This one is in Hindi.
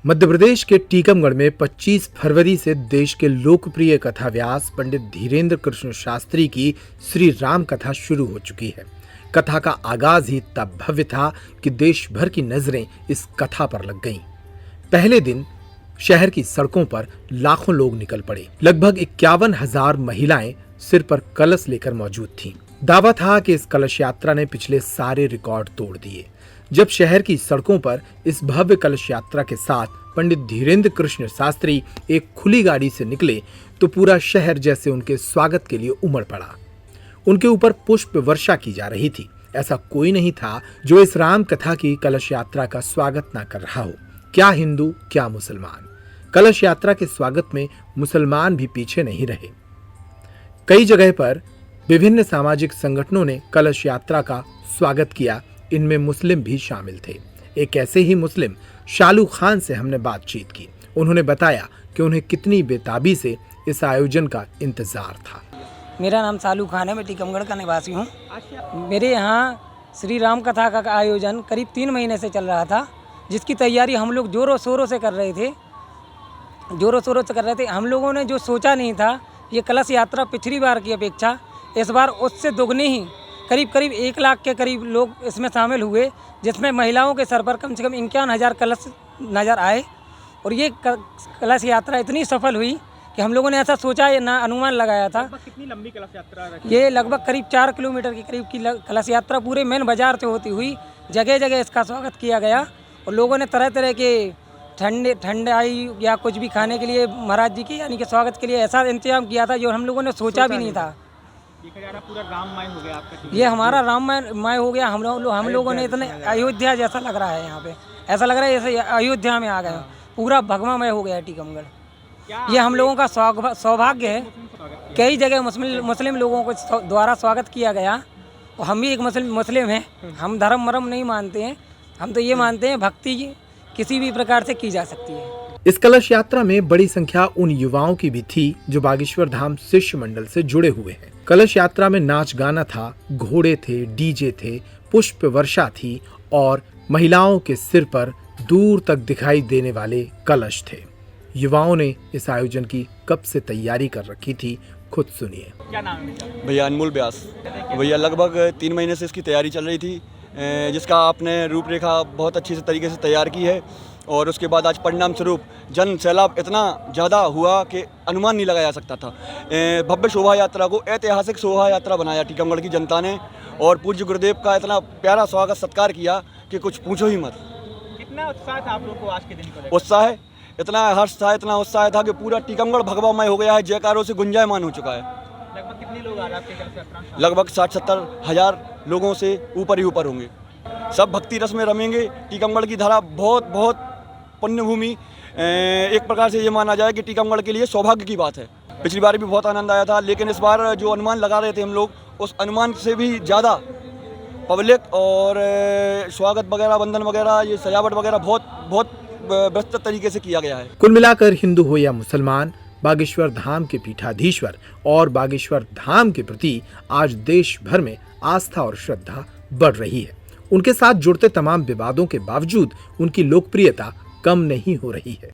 मध्य प्रदेश के टीकमगढ़ में 25 फरवरी से देश के लोकप्रिय कथाव्यास पंडित धीरेन्द्र कृष्ण शास्त्री की श्री राम कथा शुरू हो चुकी है। कथा का आगाज ही तब भव्य था कि देश भर की नजरें इस कथा पर लग गईं। पहले दिन शहर की सड़कों पर लाखों लोग निकल पड़े। लगभग 51,000 महिलाएं सिर पर कलश लेकर मौजूद थीं। दावा था कि इस कलश यात्रा ने पिछले सारे रिकॉर्ड तोड़ दिए। जब शहर की सड़कों पर इस भव्य कलश यात्रा के साथ पंडित धीरेन्द्र कृष्ण शास्त्री एक खुली गाड़ी से निकले तो पूरा शहर जैसे उनके स्वागत के लिए उमड़ पड़ा। उनके ऊपर पुष्प वर्षा की जा रही थी। ऐसा कोई नहीं था जो इस राम कथा की कलश यात्रा का स्वागत ना कर रहा हो। क्या हिंदू, क्या मुसलमान। कलश यात्रा के स्वागत में मुसलमान भी पीछे नहीं रहे। कई जगह पर विभिन्न सामाजिक संगठनों ने कलश यात्रा का स्वागत किया। इनमें मुस्लिम भी शामिल थे। एक ऐसे ही मुस्लिम शालू खान से हमने बातचीत की। उन्होंने बताया कि उन्हें कितनी बेताबी से इस आयोजन का इंतजार था। मेरा नाम शालू खान है, मैं टीकमगढ़ का निवासी हूँ। मेरे यहाँ श्री राम कथा का आयोजन करीब 3 महीने से चल रहा था, जिसकी तैयारी हम लोग जोरों शोरों से कर रहे थे। हम लोगों ने जो सोचा नहीं था, ये कलश यात्रा पिछली बार की अपेक्षा इस बार उससे दुगनी ही करीब 1 लाख के करीब लोग इसमें शामिल हुए, जिसमें महिलाओं के सर पर कम से कम 51,000 कलश नज़र आए। और ये कलश यात्रा इतनी सफल हुई कि हम लोगों ने ऐसा सोचा ना अनुमान लगाया था। कितनी लंबी कलश यात्रा रही? ये लगभग करीब 4 किलोमीटर के करीब की कलश यात्रा पूरे मेन बाजार से होती हुई जगह जगह इसका स्वागत किया गया। और लोगों ने तरह तरह के ठंडाई या कुछ भी खाने के लिए महाराज जी के यानी कि स्वागत के लिए ऐसा इंतजाम किया था जो हम लोगों ने सोचा भी नहीं था। पूरा राममय हो गया आपका। ये हमारा राममय हो गया। हम लोगों ने इतने अयोध्या जैसा लग रहा है। यहाँ पे ऐसा लग रहा है जैसे अयोध्या में आ गए। पूरा भगवामय हो गया है टीकमगढ़। ये हम लोगों का सौभाग्य है। कई जगह मुस्लिम लोगों को द्वारा स्वागत किया गया। और हम भी एक मुस्लिम हैं। हम धर्म मरम नहीं मानते हैं। हम तो ये मानते हैं भक्ति किसी भी प्रकार से की जा सकती है। इस कलश यात्रा में बड़ी संख्या उन युवाओं की भी थी जो बागेश्वर धाम शिष्य मंडल से जुड़े हुए हैं। कलश यात्रा में नाच गाना था, घोड़े थे, डीजे थे, पुष्प वर्षा थी और महिलाओं के सिर पर दूर तक दिखाई देने वाले कलश थे। युवाओं ने इस आयोजन की कब से तैयारी कर रखी थी, खुद सुनिए। क्या नाम है भैया? अनमोल व्यास। भैया लगभग 3 महीने से इसकी तैयारी चल रही थी, जिसका आपने रूपरेखा बहुत अच्छी से तरीके से तैयार की है। और उसके बाद आज परिणाम स्वरूप जन सैलाब इतना ज़्यादा हुआ कि अनुमान नहीं लगाया जा सकता था। भव्य शोभा यात्रा को ऐतिहासिक शोभा यात्रा बनाया टीकमगढ़ की जनता ने। और पूज्य गुरुदेव का इतना प्यारा स्वागत सत्कार किया कि कुछ पूछो ही मत। कितना उत्साह था आप लोग को आज के दिन को? उत्साह है, इतना हर्ष था, इतना उत्साह था कि पूरा टीकमगढ़ भगवामय हो गया है। जयकारों से गुंजायमान हो चुका है। लगभग कितने लोग आ रहे आपके कलश यात्रा में? लगभग 60-70 हज़ार लोगों से ऊपर ही ऊपर होंगे। सब भक्ति रस में रमेंगे। टीकमगढ़ की धरा बहुत पुण्य भूमि। एक प्रकार से ये माना जाए कि टीकमगढ़ के लिए सौभाग्य की बात है। पिछली बार भी बहुत आनंद आया था, लेकिन इस बार जो अनुमान लगा रहे थे हम लोग, उस अनुमान से भी ज़्यादा पब्लिक और स्वागत वगैरह, वंदन वगैरह, ये सजावट वगैरह बहुत विस्तृत तरीके से किया गया है। कुल मिलाकर हिंदू हो या मुसलमान, बागेश्वर धाम के पीठाधीश्वर और बागेश्वर धाम के प्रति आज देश भर में आस्था और श्रद्धा बढ़ रही है। उनके साथ जुड़ते तमाम विवादों के बावजूद उनकी लोकप्रियता कम नहीं हो रही है।